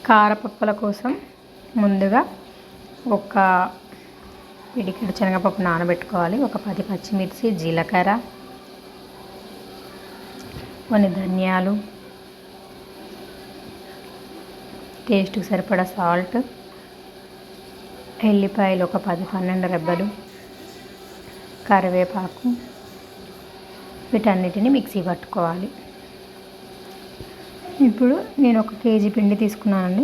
కారపప్పుల కోసం ముందుగా ఒక పిడికెడు శనగపప్పు నానబెట్టుకోవాలి. ఒక 10 పచ్చిమిర్చి, జీలకర్ర, కొన్ని ధనియాలు, టేస్ట్కి సరిపడా సాల్ట్, ఎల్లిపాయలు ఒక 10-12 రెబ్బలు, కరివేపాకు, వీటన్నిటిని మిక్సీ పట్టుకోవాలి. ఇప్పుడు నేను 1 కేజీ పిండి తీసుకున్నానండి.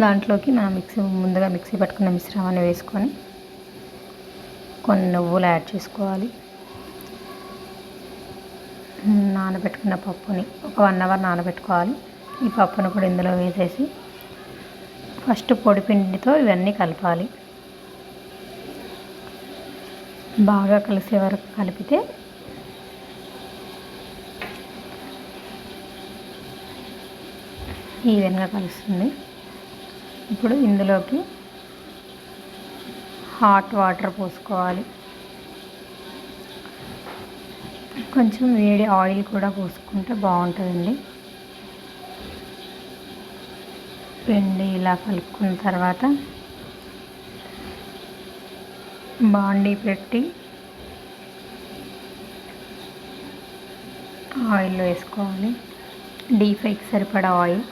దాంట్లోకి ముందుగా మిక్సీ పట్టుకున్న మిశ్రమాన్ని వేసుకొని కొన్ని నువ్వులు యాడ్ చేసుకోవాలి. నానబెట్టుకున్న పప్పుని ఒక 1 అవర్ నానబెట్టుకోవాలి. ఈ పప్పును కూడా ఇందులో వేసేసి ఫస్ట్ పొడి పిండితో ఇవన్నీ కలపాలి. బాగా కలిసే వరకు కలిపితే ఈవెన్గా కలుస్తుంది. ఇప్పుడు ఇందులోకి హాట్ వాటర్ పోసుకోవాలి. కొంచెం వేడి ఆయిల్ కూడా పోసుకుంటే బాగుంటుందండి. పిండి ఇలా కలుపుకున్న తర్వాత బాండీ పెట్టి ఆయిల్లో వేసుకోవాలి. డీప్ ఫ్రైకి సరిపడా ఆయిల్.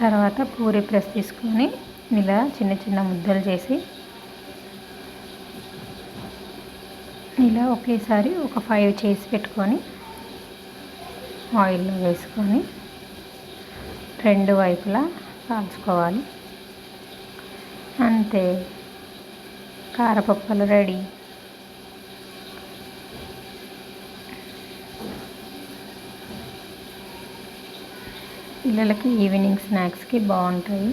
తర్వాత పూరి ప్రెస్ తీసుకొని ఇలా చిన్న చిన్న ముద్దలు చేసి ఇలా ఒకేసారి ఒక 5 చేసి పెట్టుకొని ఆయిల్లో వేసుకొని 2 వైపులా కాల్చుకోవాలి. అంతే, కారపప్పులు రెడీ. పిల్లలకి ఈవినింగ్ స్నాక్స్కి బాగుంటాయి.